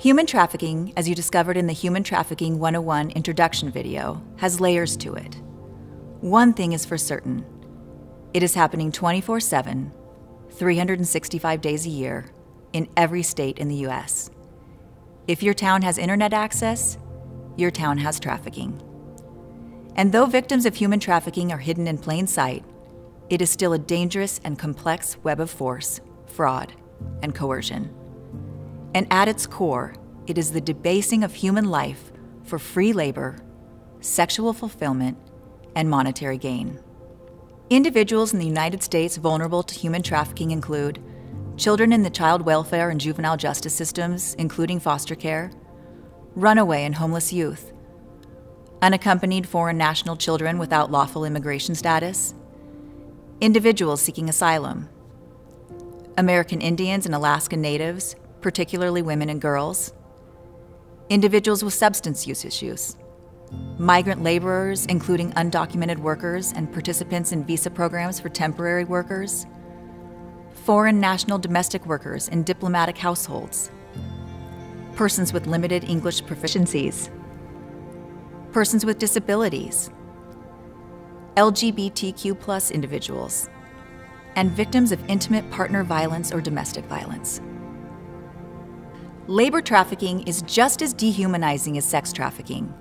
Human trafficking, as you discovered in the Human Trafficking 101 introduction video, has layers to it. One thing is for certain. It is happening 24/7, 365 days a year, in every state in the U.S. If your town has internet access, your town has trafficking. And though victims of human trafficking are hidden in plain sight, it is still a dangerous and complex web of force, fraud, and coercion. And at its core, it is the debasing of human life for free labor, sexual fulfillment, and monetary gain. Individuals in the United States vulnerable to human trafficking include children in the child welfare and juvenile justice systems, including foster care, runaway and homeless youth, unaccompanied foreign national children without lawful immigration status, individuals seeking asylum, American Indians and Alaskan Natives, particularly women and girls, individuals with substance use issues, migrant laborers, including undocumented workers and participants in visa programs for temporary workers, foreign national domestic workers in diplomatic households, persons with limited English proficiencies, persons with disabilities, LGBTQ+ individuals, and victims of intimate partner violence or domestic violence. Labor trafficking is just as dehumanizing as sex trafficking.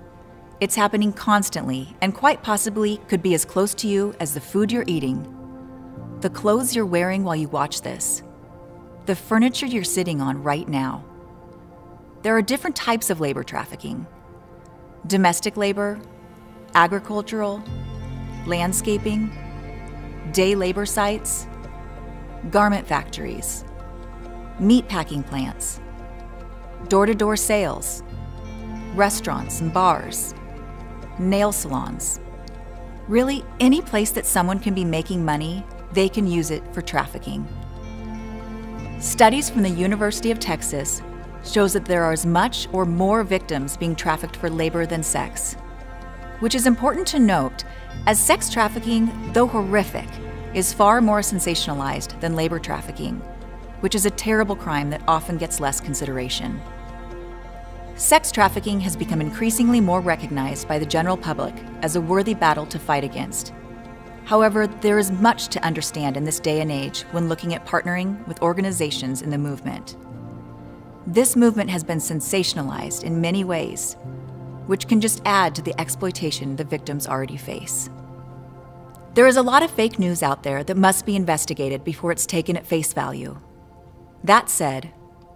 It's happening constantly and quite possibly could be as close to you as the food you're eating, the clothes you're wearing while you watch this, the furniture you're sitting on right now. There are different types of labor trafficking: domestic labor, agricultural, landscaping, day labor sites, garment factories, meat packing plants, door-to-door sales, restaurants and bars, nail salons. Really, any place that someone can be making money, they can use it for trafficking. Studies from the University of Texas shows that there are as much or more victims being trafficked for labor than sex, which is important to note, as sex trafficking, though horrific, is far more sensationalized than labor trafficking, which is a terrible crime that often gets less consideration. Sex trafficking has become increasingly more recognized by the general public as a worthy battle to fight against. However, there is much to understand in this day and age when looking at partnering with organizations in the movement. This movement has been sensationalized in many ways, which can just add to the exploitation the victims already face. There is a lot of fake news out there that must be investigated before it's taken at face value. That said,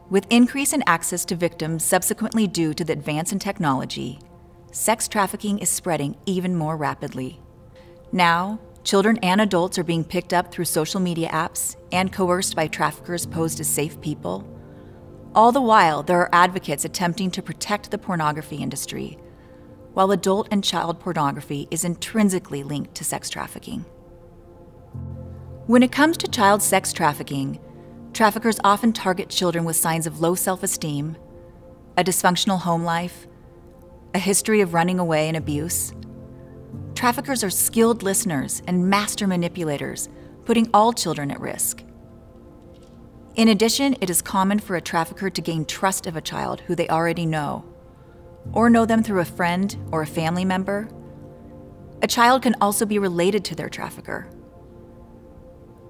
with increase in access to victims subsequently due to the advance in technology, sex trafficking is spreading even more rapidly. Now, children and adults are being picked up through social media apps and coerced by traffickers posed as safe people. All the while, there are advocates attempting to protect the pornography industry, while adult and child pornography is intrinsically linked to sex trafficking. When it comes to child sex trafficking, traffickers often target children with signs of low self-esteem, a dysfunctional home life, a history of running away and abuse. Traffickers are skilled listeners and master manipulators, putting all children at risk. In addition, it is common for a trafficker to gain trust of a child who they already know, or know them through a friend or a family member. A child can also be related to their trafficker.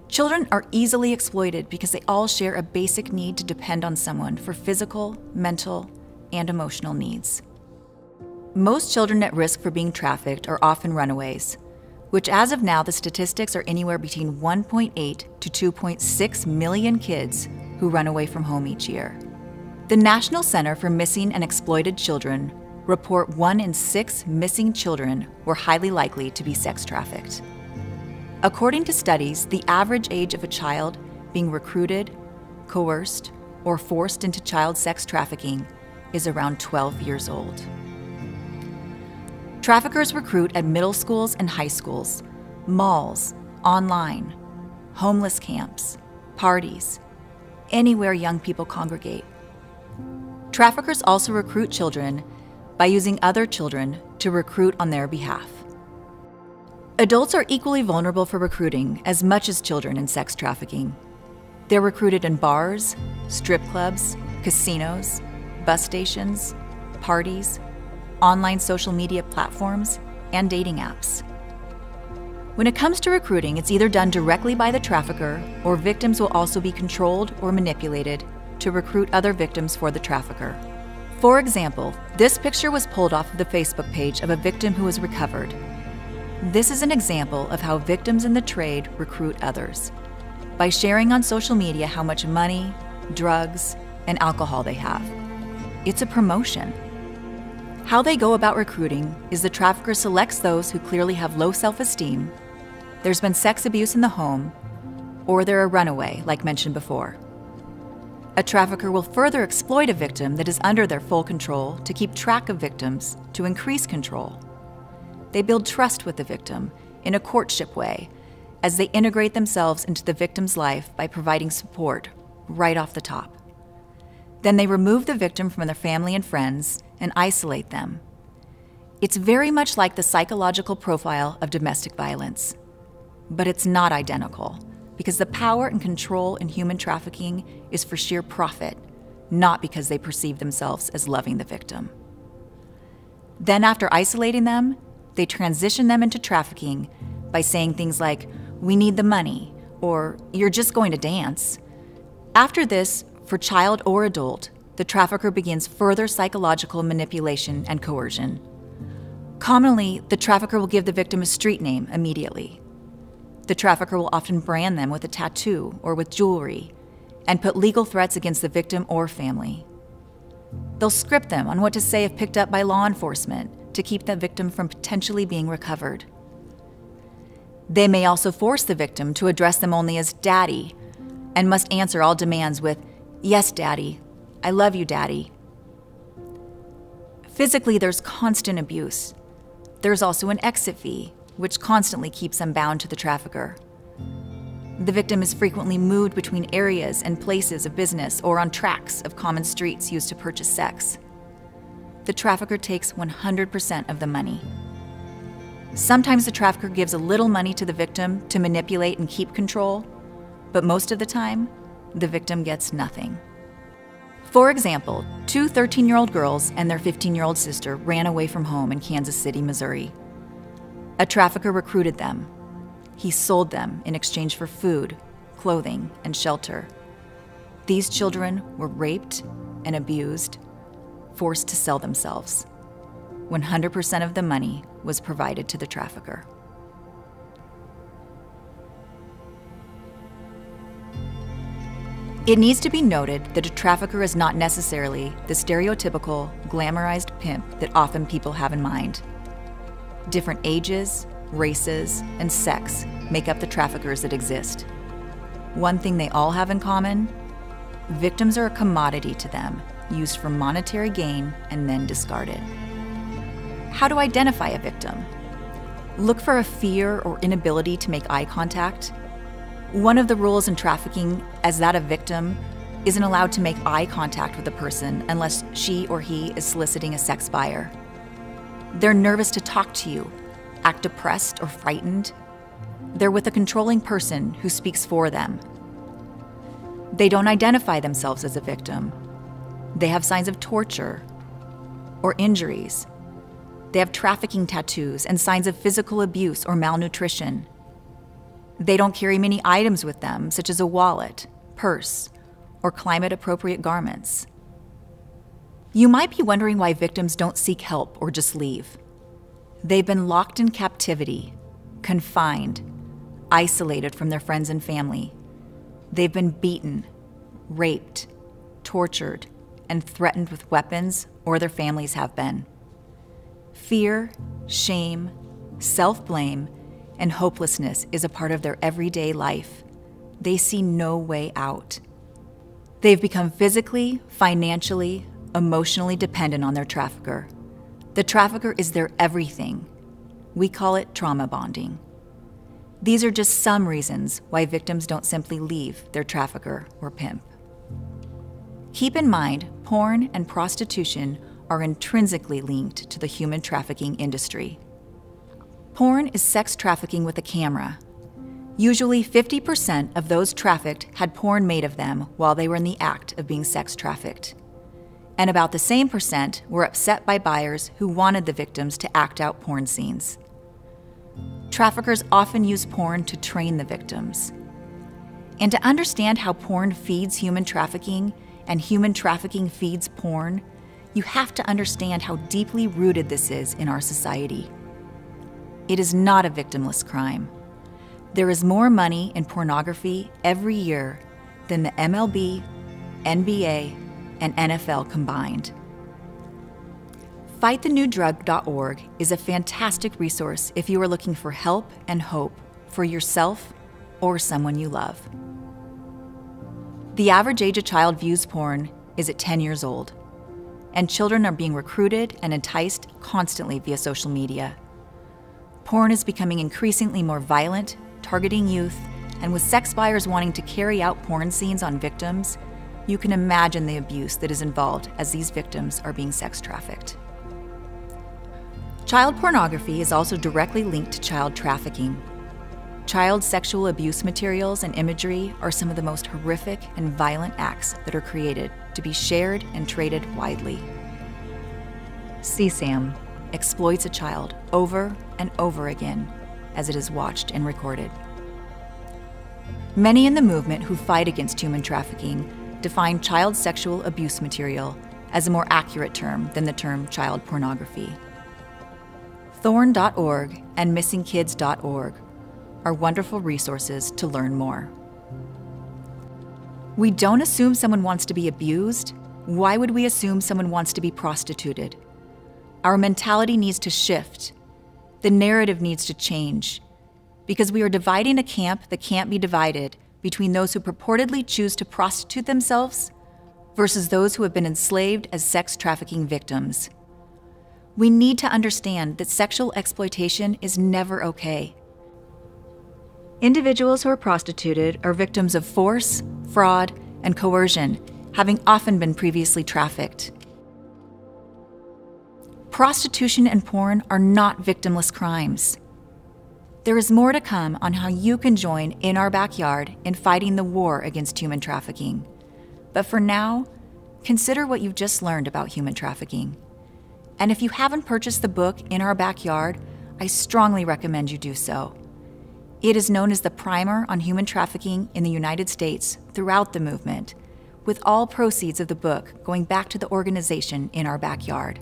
Children are easily exploited because they all share a basic need to depend on someone for physical, mental, and emotional needs. Most children at risk for being trafficked are often runaways, which as of now the statistics are anywhere between 1.8 to 2.6 million kids who run away from home each year. The National Center for Missing and Exploited Children report 1 in 6 missing children were highly likely to be sex trafficked. According to studies, the average age of a child being recruited, coerced, or forced into child sex trafficking is around 12 years old. Traffickers recruit at middle schools and high schools, malls, online, homeless camps, parties, anywhere young people congregate. Traffickers also recruit children by using other children to recruit on their behalf. Adults are equally vulnerable for recruiting as much as children in sex trafficking. They're recruited in bars, strip clubs, casinos, bus stations, parties, online social media platforms, and dating apps. When it comes to recruiting, it's either done directly by the trafficker, or victims will also be controlled or manipulated to recruit other victims for the trafficker. For example, this picture was pulled off of the Facebook page of a victim who was recovered. This is an example of how victims in the trade recruit others, by sharing on social media how much money, drugs, and alcohol they have. It's a promotion. How they go about recruiting is the trafficker selects those who clearly have low self-esteem, there's been sex abuse in the home, or they're a runaway, like mentioned before. A trafficker will further exploit a victim that is under their full control to keep track of victims to increase control. They build trust with the victim in a courtship way as they integrate themselves into the victim's life by providing support right off the top. Then they remove the victim from their family and friends and isolate them. It's very much like the psychological profile of domestic violence. But it's not identical, because the power and control in human trafficking is for sheer profit, not because they perceive themselves as loving the victim. Then after isolating them, they transition them into trafficking by saying things like, "We need the money," or "You're just going to dance." After this, for child or adult, the trafficker begins further psychological manipulation and coercion. Commonly, the trafficker will give the victim a street name immediately. The trafficker will often brand them with a tattoo or with jewelry and put legal threats against the victim or family. They'll script them on what to say if picked up by law enforcement to keep the victim from potentially being recovered. They may also force the victim to address them only as daddy and must answer all demands with, "Yes, daddy. I love you, daddy." Physically, there's constant abuse. There's also an exit fee, which constantly keeps them bound to the trafficker. The victim is frequently moved between areas and places of business or on tracks of common streets used to purchase sex. The trafficker takes 100% of the money. Sometimes the trafficker gives a little money to the victim to manipulate and keep control, but most of the time, the victim gets nothing. For example, two 13-year-old girls and their 15-year-old sister ran away from home in Kansas City, Missouri. A trafficker recruited them. He sold them in exchange for food, clothing, and shelter. These children were raped and abused, forced to sell themselves. 100% of the money was provided to the trafficker. It needs to be noted that a trafficker is not necessarily the stereotypical, glamorized pimp that often people have in mind. Different ages, races, and sex make up the traffickers that exist. One thing they all have in common: victims are a commodity to them, used for monetary gain and then discarded. How to identify a victim? Look for a fear or inability to make eye contact. One of the rules in trafficking is that a victim isn't allowed to make eye contact with a person unless she or he is soliciting a sex buyer. They're nervous to talk to you, act depressed or frightened. They're with a controlling person who speaks for them. They don't identify themselves as a victim. They have signs of torture or injuries. They have trafficking tattoos and signs of physical abuse or malnutrition. They don't carry many items with them, such as a wallet, purse, or climate-appropriate garments. You might be wondering why victims don't seek help or just leave. They've been locked in captivity, confined, isolated from their friends and family. They've been beaten, raped, tortured, and threatened with weapons, or their families have been. Fear, shame, self-blame, and hopelessness is a part of their everyday life. They see no way out. They've become physically, financially, emotionally dependent on their trafficker. The trafficker is their everything. We call it trauma bonding. These are just some reasons why victims don't simply leave their trafficker or pimp. Keep in mind, porn and prostitution are intrinsically linked to the human trafficking industry. Porn is sex trafficking with a camera. Usually 50% of those trafficked had porn made of them while they were in the act of being sex trafficked. and about the same percent were upset by buyers who wanted the victims to act out porn scenes. Traffickers often use porn to train the victims. And to understand how porn feeds human trafficking and human trafficking feeds porn, you have to understand how deeply rooted this is in our society. It is not a victimless crime. There is more money in pornography every year than the MLB, NBA, and NFL combined. FightTheNewDrug.org is a fantastic resource if you are looking for help and hope for yourself or someone you love. The average age a child views porn is at 10 years old, and children are being recruited and enticed constantly via social media. Porn is becoming increasingly more violent, targeting youth, and with sex buyers wanting to carry out porn scenes on victims, you can imagine the abuse that is involved as these victims are being sex trafficked. Child pornography is also directly linked to child trafficking. Child sexual abuse materials and imagery are some of the most horrific and violent acts that are created to be shared and traded widely. CSAM exploits a child over and over again as it is watched and recorded. Many in the movement who fight against human trafficking define child sexual abuse material as a more accurate term than the term child pornography. Thorn.org and missingkids.org are wonderful resources to learn more. We don't assume someone wants to be abused. Why would we assume someone wants to be prostituted? Our mentality needs to shift. The narrative needs to change, because we are dividing a camp that can't be divided between those who purportedly choose to prostitute themselves versus those who have been enslaved as sex trafficking victims. We need to understand that sexual exploitation is never okay. Individuals who are prostituted are victims of force, fraud, and coercion, having often been previously trafficked. Prostitution and porn are not victimless crimes. There is more to come on how you can join In Our Backyard in fighting the war against human trafficking. But for now, consider what you've just learned about human trafficking. And if you haven't purchased the book In Our Backyard, I strongly recommend you do so. It is known as the primer on human trafficking in the United States throughout the movement, with all proceeds of the book going back to the organization In Our Backyard.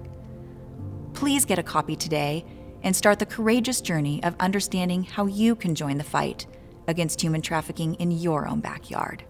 Please get a copy today and start the courageous journey of understanding how you can join the fight against human trafficking in your own backyard.